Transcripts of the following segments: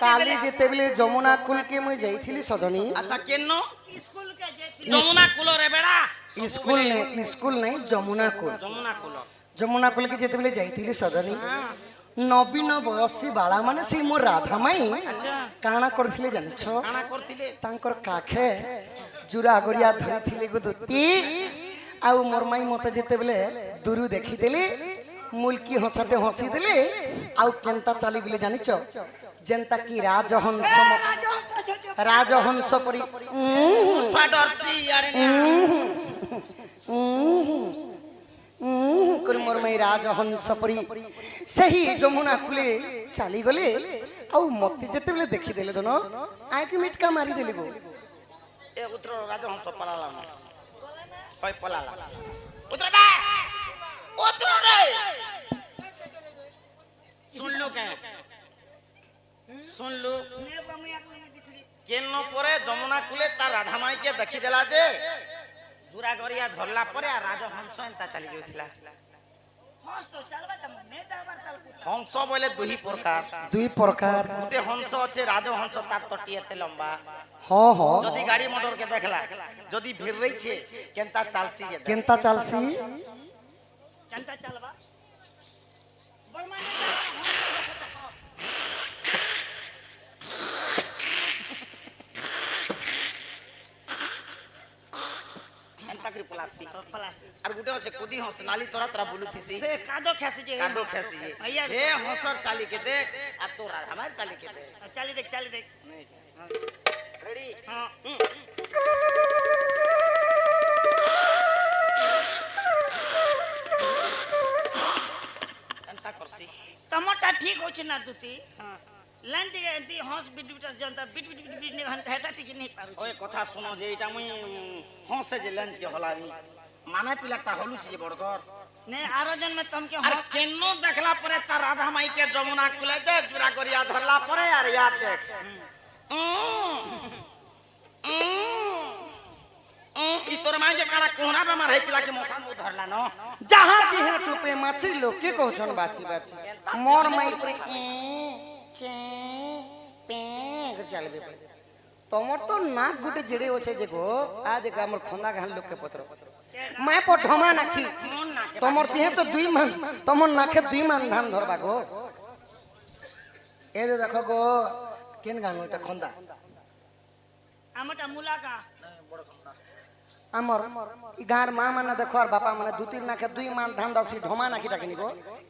काली जेते बेले जमुना कुल के मुई जाइथिली सजनी। अच्छा केनो स्कूल के जे जमुना कुल रे बेड़ा स्कूल नहीं जमुना कुल के जेते बेले जाइथिली सजनी। नवीन बयसी बाला माने से मोर राधा माई काना करथिले जानछ काना करथिले तांकर काखे जुरा गरिया धरिथिले गो दुती आ मोर माई मते जेते बेले दूरु देखि देली मुल्की हंसाटे हंसी देली आ केनता चली गेले जानिछ जेनता की राजहंस परी फाडरसी यारे कर मोर माई राजहंस परी सही जमुना कुले चली गले आ मते जेते बेले देखि देले दोनो आके मिटका मारी देली गो ए उतर राजहंस पलाला ओय पलाला उतर बे उतर रे सुन लो के सुन लो केनो परे जमुना कुले ता राधा माई के देखि देला जे जुरा गरिया धरला परे आ राजहंस एंता चली गेथिला हंस बोले दुही प्रकार गोटे हंस अच्छे राजहंस तार तटी एते लंबा जदी गाड़ी मोटर के देखला जदी भीड़ रही छे केनता चालसी केनता चलबा पाकरी पलासी और गुटे होचे कुदी हंस नाली तोरा तोरा बुलुथिसी से कादो खेसी जे हे हंसर चाली के देख आ तोरा हमार चाली के देख चाली देख रेडी हां अंता करसी टमाटा ठीक होचे ना दुती हां लाइन दी हंस बिट जनता बिट ने हेटा ठीक नहीं पारु ओए कथा सुनो जे एटा मुई हंसे जे लंच के हलावी माने पिलाटा हलु छी बड़कर ने आरो जन में तुम के अरे केनो देखला परे ता राधा माई के जमुना कुले जे जुरा गरिया धरला परे यार याद देख ई तोर माई के काला कोहरा पे मार हेतिला के मौसा मु धरला न जहां दिहे टोपे मछली लोग के कहछन बाची मोर माई पर चे पे चलबे तमर तो नाक गुटे जेड़े होछे जे गो आ जे हमर खंदा घान लोग के पत्र मैं पठमा नाखी तमर तिहे तो दुई मान तमर नाखे दुई मान धान धरबा गो ए जे देखो गो केन गान ओटा खंदा आमटा मुलाका बड़ खंदा आमर ई गार मां माने देखो और बापा माने दु तीन नाखे दुई मान धान दसी ढोमा नाखी डाकिनी गो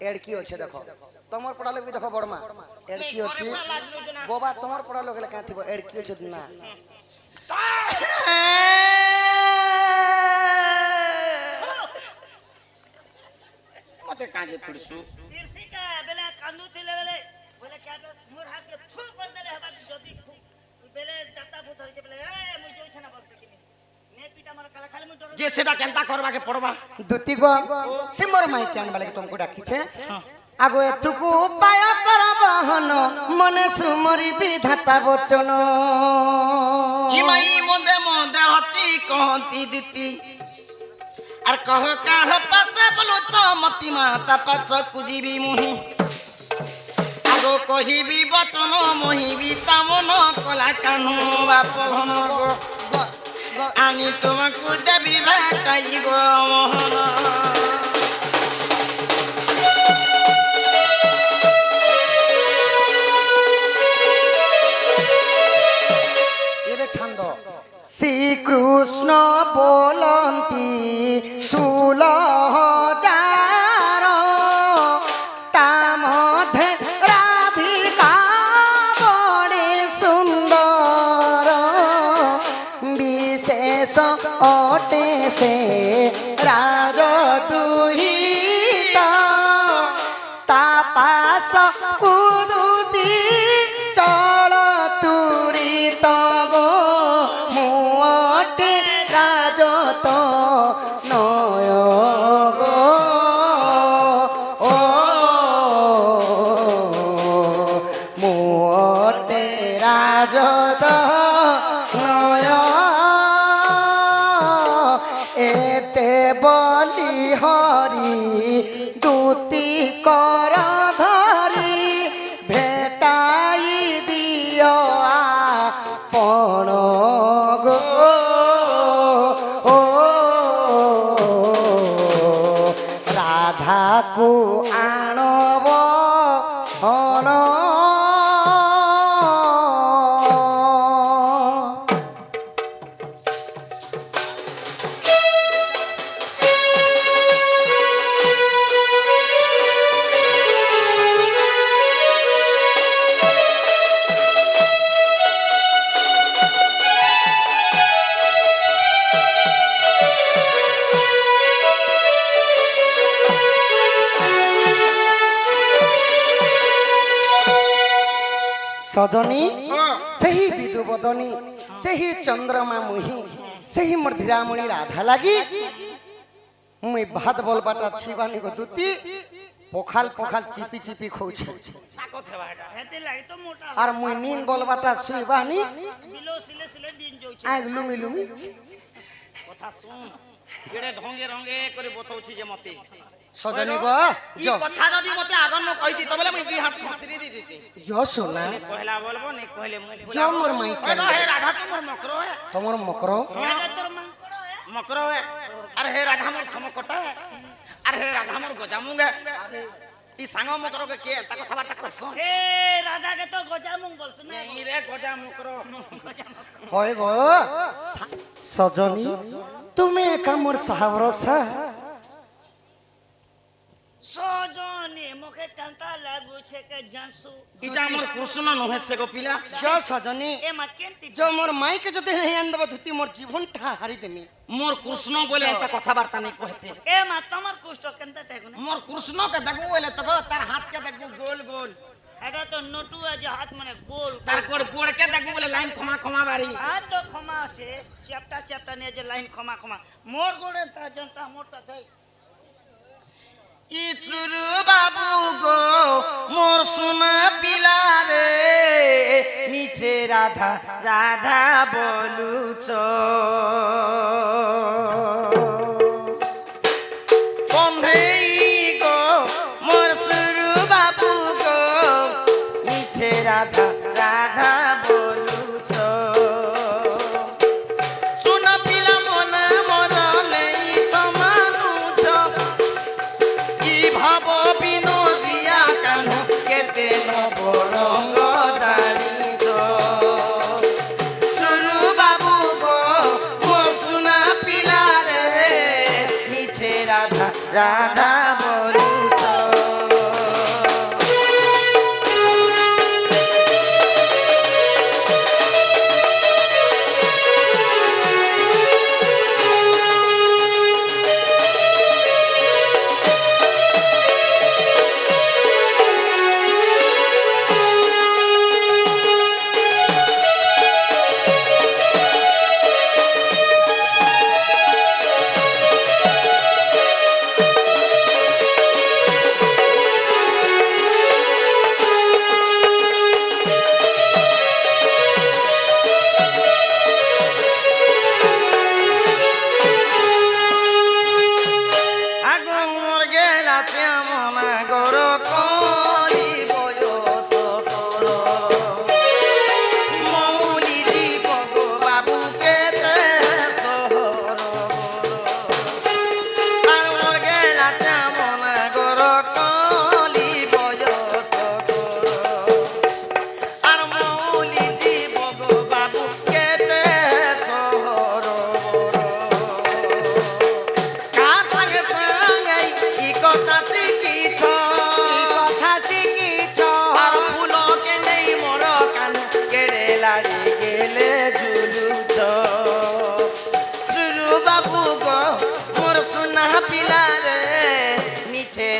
एड़की होछे देखो तमर पड़ा लोग भी देखो बड़मा एड़की होछे बोबा तमर पड़ा लोग का थिबो एड़की होछे ना मते काजे पड़सु तिरसी का बेला कांदू थिले बेले बोले क्या तो मोर हाथ के फुल कर देले हबा जदी बेले दाता भूत हरि बेले ए मुई जोइ छना बस किनी ने पीटा मार काला खाली मुई डर जे सेटा केनता करबा के पड़बा दुती गो सिमर माई कान वाले के तुमको डाकी छे आगो एतुकु उपाय कर बहन मने सुमरी विधाता वचन ई माई मोदे हती कहती दिती आर कह काह पाचे बोलो चमती माता पाच कुजीबी मुहि आगो कहिबी वचन मोहिबी तामन कला कानु बाप घन गो आनी तुमको देबी भाटाई गो मोहन श्री कृष्ण बोलंती सुलह जार ता मध्य राधिका बड़े सुंदर विशेष अटे से राज दुहिता ता पास कुदुती चल तुरी तब मुअटे राजत नय गो ओ मुअटे राजत नय एते बलि हरि दूती कर धरी भेटाई दी ସଜନୀ ହଁ। ସେହି ବିଦୁବଦନୀ ସେହି ଚନ୍ଦ୍ରମା ମୁହିଁ ସେହି ମୋର ଧୀରାମଣି ରାଧା ଲାଗି ମୁଇଁ ଭାତ ବୋଲବାଟା ଛିବାନି গো দুতি পখাল পখাল চিপি চিপি খৌছে তাকত হেবা এটা হেতে লাগি তো মোটা আর মুই নিন বলবাটা শুইবানি বিলো সিলে সিলে দিন যাচ্ছে আগ লুমি লুমি কথা শুন এড়ে ঢঙ্গে রঙ্গে করে বতাউছি যে মতে সজনী গো ই কথা যদি মতে আগন ন কইতি তবে আমি দুই হাত খসিরি দি দিতি যো শোনা কইলা বলবো নে কইলে মুই যো মোর মাই ওই গো হে রাধা তোমার মকর হে তোমার মকর এটা তোর মাংকড় হে মকর হে আরে হে রাধা মোর সমকটা হে আরে হে রাধা মোর গজামুঙ্গে ই সাঙ্গ মকর কে কে তা কথা বার্তা করছ হে রাধা কে তো গজামুং বলছ না ই রে গজা মকর হয় গো সজনী তুমি একা মোর সাহাবরসা সজনে মুখে কান্তা লাগুছে কে জানসু ইটা মোর কৃষ্ণ নহেছে গো পিলা যো সজনী এ মা কেনতি যো মোর মাইকে যদি नहीं আনদব ধুতি মোর জীবনটা হারি দেমি মোর কৃষ্ণ বলে একটা কথা বার্তা নাই কইতে এ মা তোমার কুষ্ঠ কেনতা ঠাকু না মোর কৃষ্ণ কে দেখবো বলে তো তার হাত কে দেখবো গোল গোল এটা তো নটু আছে হাত মানে গোল তার কোড় কোড় কে দেখবো বলে লাইন ক্ষমা ক্ষমা বাড়ি হাত তো ক্ষমা আছে চ্যাপটা চ্যাপটা নিয়ে যে লাইন ক্ষমা ক্ষমা মোর গোড়ে তা জনতা মোরটা থাই ইচুরু বাবু গো মোর সোনা পিলা রে মিছে রাধা রাধা বলুছ বন্ধেই গো মোর সুরু বাবু গো মিছে রাধা রাধা বলুছ শুন পিলা মনে মর নেই তোমানুছ কি ভাব বিনোদিয়া কান কেতে নবরঙ্গ জানিত সুরু বাবু গো মোর সোনা পিলা রে মিছে রাধা রাধা বলুছ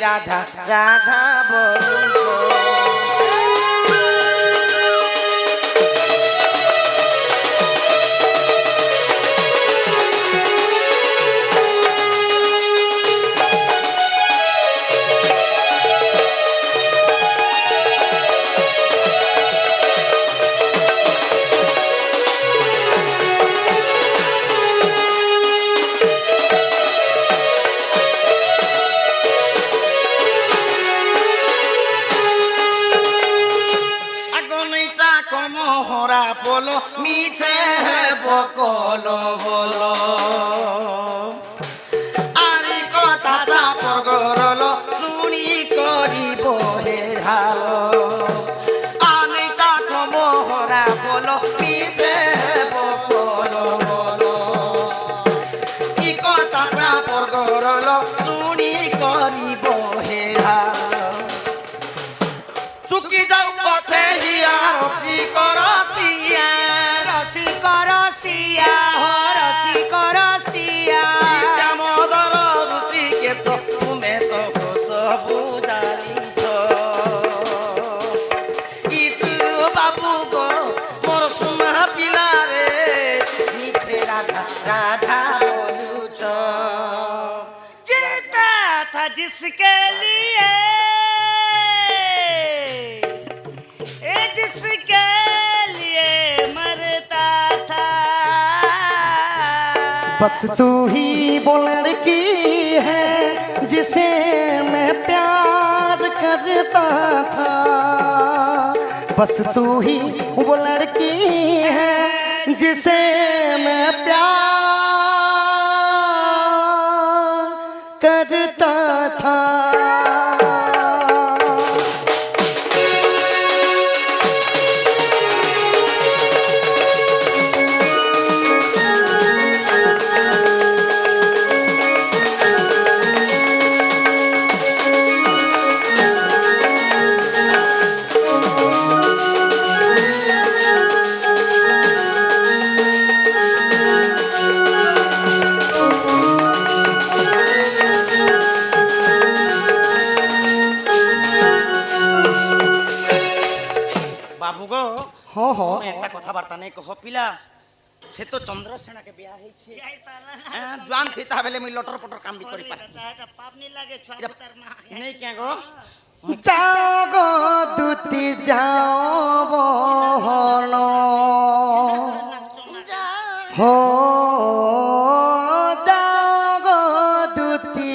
রাধা রাধা বলুছ মোহরা বলো মিছে বকলো বলো আরি কথা চাপর গরল শুনি করিব হে হালো আনি চাক মোহরা বলো মিছে বকলো বলো ই কথা চাপর গরল শুনি করিব হে হালো চুকি যাও পথে হিয়া রসি করসিয়া রসি করসিয়া হো রসি করসিয়া চামদর রুচি কেছ তুমি তো সবু জানিছ ইতুরু বাবু সুমা পিলা রে মিছে রাধা রাধা বলুছ जीता था जिसके लिए जिसके लिए मरता था बस तू ही वो लड़की है जिसे मैं प्यार करता था। बस तू ही वो लड़की है जिसे मैं प्यार करता था। বাবু গো हो তুমি একটা কথাবার্তা নেই কহ পিলা সে তো চন্দ্রসেনাকে বিয়া হয়েছে यही साला ना জোয়ান থিতা বেলে মুই লটর পটর কাম বি করি পারি रहता है तो पाप नहीं लगे छुआ पुतर माँ নেই কে গো जाओ गो दूती जाओ बहन हो जाओ गो दूती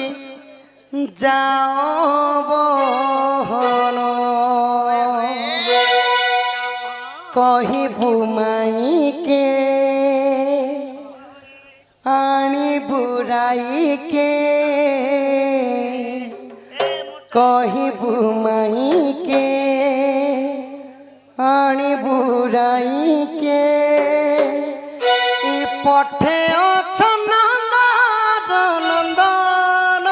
जाओ बहन कही बुमाई के आनी बुराई के कही बुमाई के आनी बुराई के ई पठे नंदन नंदन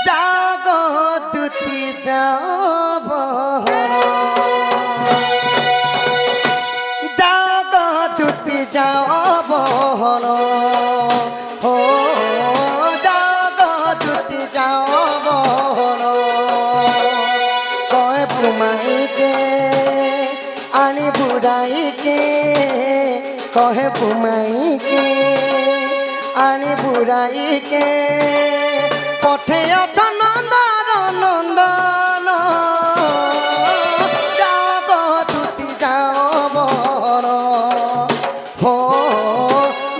जाग दूती जाब जाग दूती जाब हो जाग दूती जाब कहे बुमाई के आनी बुराई के कहे बुमाई के आनी बुराई के पठे नंदन नंदन जाग दूती जाब हो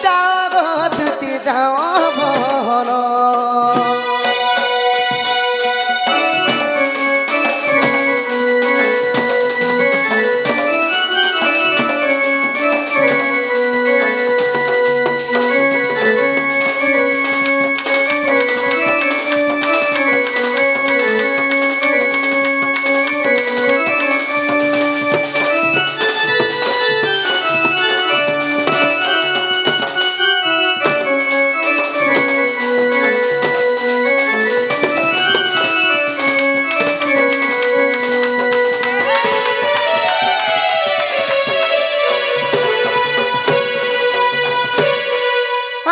जाग दूती जाब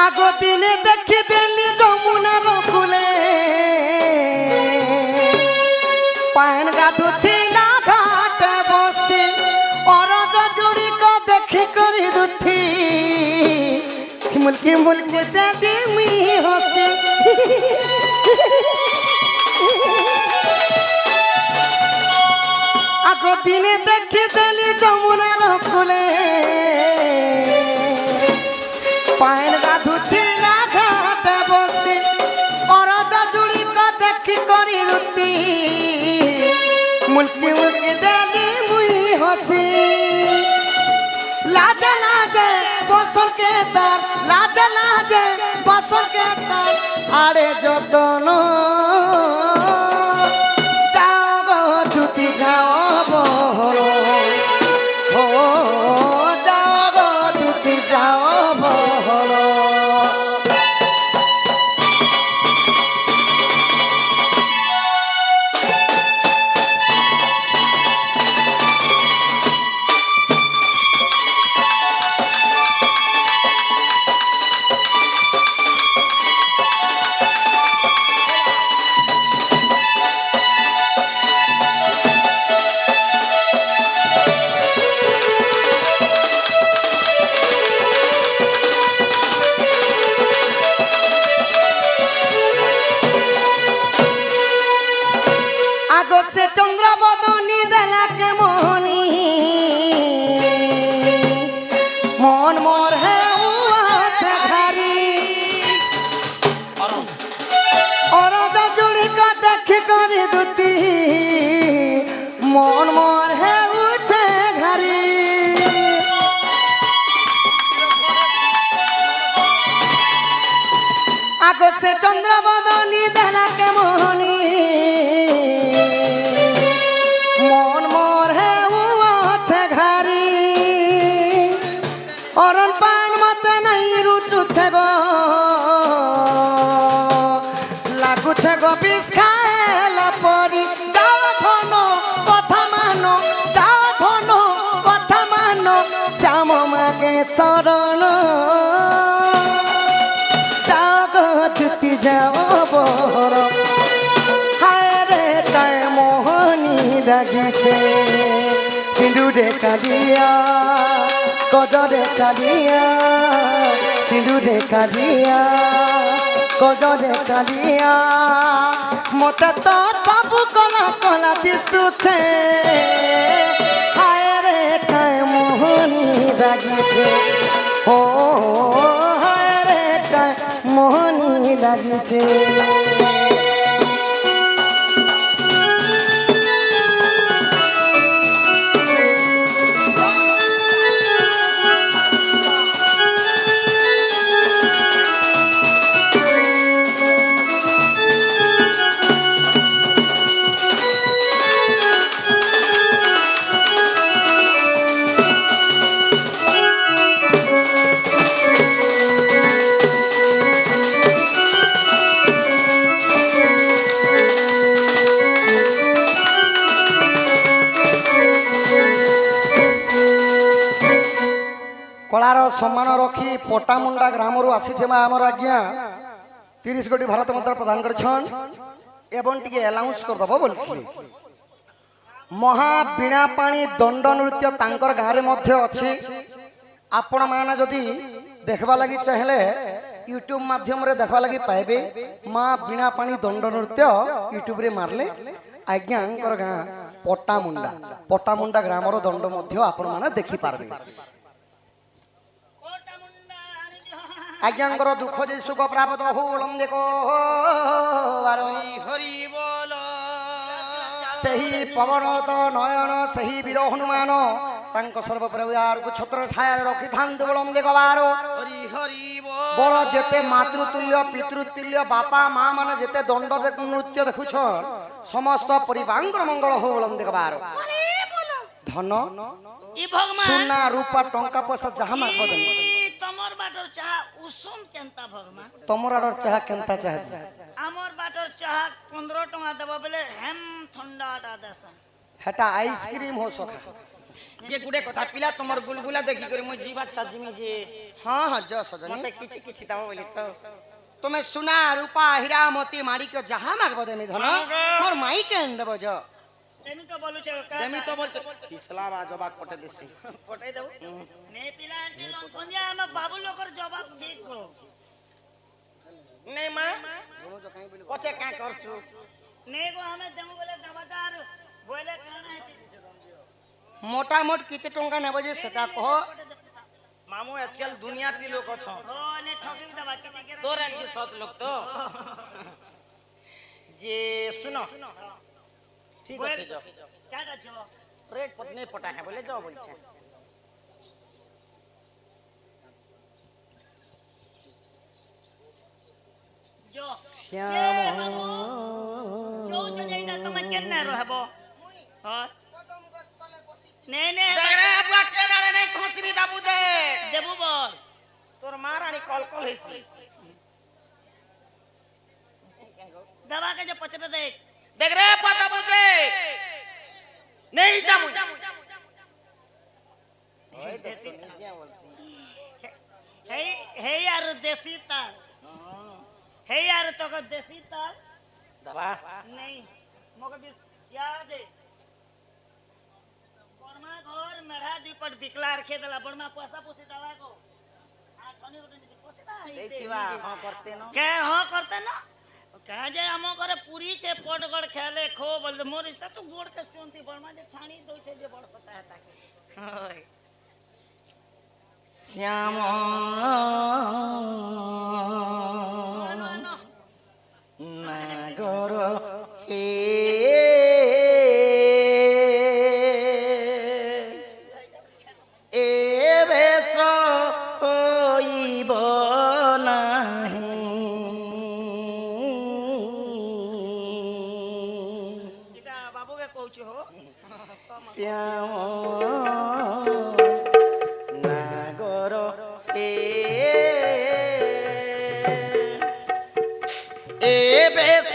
আগো দিনে দেখি দিলি যমুনার কুলে পায়ন গাধুথিলা ঘাটে বসে অরজ জুড়িক দেখি করি দুথি মুলকি মুলকি দেলি মি হসি আগো দিনে দেখি দিলি যমুনার কুলে पायन गाधुथिला घाटे बसी अरज जुड़िक देखी करी दुती मुल्की मुल्की देली मुई हसी लाजे लाजे बसर के तार लाजे लाजे बसर के तार आड़े जतन जाओ गो दुती जाओ बहर हो जाओ गो दुती जाओ बहर চন্দ্র বদনী দেলাকে মোহনী মন মোর হে আছে ঘারি অরজ জুড়িকা দেখি করে দুতি মন মোর হে উছে ঘারি আগো সে চন্দ্র বদনী দেলাকে মোহনী মন মোর হে আছে ঘারি অরণ পান মতে নাই রুচুছে গো লাগুছে গো বিষ খাইলা পরি যাও ধন কথা মানো যাও ধন কথা মানো শ্যাম মাগে শরণ যাও গো দুতি যাও বর হায় রে কায় মোহনী লাগিছে সিঁদুরে কালিয়া গজরে কালিয়া সিঁদুরে কালিয়া গজরে কালিয়া মতে তো সবু কলা কলা দিশুছে হায় রে কায় মোহনী লাগিছে ও হায় রে কায় মোহনী লাগিছে কলার সম্মান রক্ষি পটামুন্ডা গ্রামর আসিথিবা আমার আজ্ঞা 30 কোটি ভারত মুদ্রা প্রদান করেছন এবং টিকে এলাউন্স করদেব বলছি মহাবীণা পাণি দণ্ড নৃত্য তাঙ্কর গাঁরে মধ্যে অছি আপন মানে যদি দেখবা লাগি চাইলে ইউট্যুব মাধ্যমে দেখবা লাগি পাইবে মা বীণা পাণি দণ্ড নৃত্য ইউট্যুবে মারলে আজ্ঞাঙ্কর গাঁ পটামুন্ডা গ্রামর দণ্ড মধ্য আপন মানে দেখি পারবে আজ্ঞাঙ্কর দুঃখ যে সুখ প্রাপ্ত হৌলম দেখো হরি বল ସେହି ପବନ ତ ନୟନ ସେହି ବୀର ହନୁମାନ ତାଙ୍କ ସର୍ବପ୍ରଭୁକୁ ଛତ୍ର ଛାୟାରେ ରଖିଥାନ୍ତୁ ବଳନ୍ଦେ ଗବାର ହରି ହରି ବଳ ଯେତେ ମାତୃତୁଲ୍ୟ ପିତୃତୁଲ୍ୟ ବାପା ମା ମାନେ ଯେତେ ଦଣ୍ଡ ନୃତ୍ୟ ଦେଖୁଛନ୍ ସମସ୍ତ ପରିବାରଙ୍କର ମଙ୍ଗଳ ହଉ ବଳନ୍ଦେ ଗବାର ଧନ ই ভগবান ସୁନା ରୂପା ଟଙ୍କା ପଇସା ଯାହା ମାଗ ଦେବ তোমার বাটর চাহা উষুম কেনতা ভগবান ତମର ଆଡର ଚାହା କେନ୍ତା ଚାହାଛି আমার বাটর চাহা 15 টাকা দেব বলে হেম ঠান্ডাটা দেসন হেটা আইসক্রিম হো সখা যে গুড়ে কথা পিলা তোমার গুলগুলা দেখি করে মই জিবারটা জিমি যে হ্যাঁ হ্যাঁ জ সজনী মতে কিছু কিছু দাও বলি তো তুমি সুনা রূপা হীরা মতি মাণিক্য যাহা মাগব দেমি ধন মোর মাই কেন দেব জ তেমি তো বলুছ তেমি তো বলতে ইসলাম জবাব পটে দিছি পটাই দেব নে পিলা আনতে লঙ্কনিয়া আমার বাবু লোকর জবাব ঠিক কো নেই মা পচে কা করছু নে গো আমি দেমু বলে দেবাটা আর বলে কারণ আছে মোটামোট কেতে টঙ্কা নেব যে সেটা কহ মামু আজকাল দুনিয়াতে লোক অছ ও নে ঠকি দেবা কিছু করে তোর এনকি সৎ লোক তো যে শুনো ঠিক আছে যাও কাটা জ রেট পত্নী পটা হ্যাঁ বলে যাও বলছে জ শ্যাম जो जइना তুমি কেন রহব হ্যাঁ নে নে দেখ রে বুয়া কেনারে নাই খসরি দাবু দে দেবু বল তোর মারানি কল কল হইছি दवा के जो पचते देख देख रे पता बुदे नहीं जामु ओए देख निजिया बोलसी हे यार देसी तार हे यार तो का देसी तार दवा नहीं मगर भी याद है बर्मा घर मेढ़ा दीपट बिकला रखे दला बर्मा पैसा पुसी दवा को आ ठनी उठनी पचता है देखिवा हां करते न के हां करते ना कहा जाए हम करे पूरी छे पटगड़ खेले खो बोल मोर रिश्ता तो गोड़ के चोंती बड़मा जे छाणी दो छे जे बड़ पता है ताके होय শ্যাম नो नो নাগর হে এবেচ হইব নাহি এটা বাবুকে কইছো হো শ্যাম নাগর হে এবেচ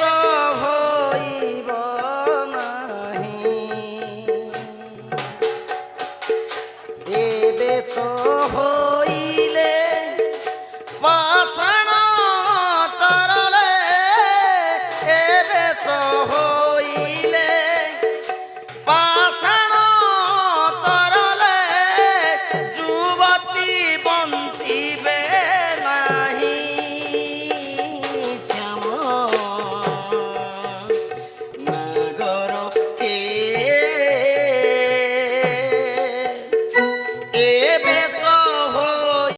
হইব নাহি এবেচ হই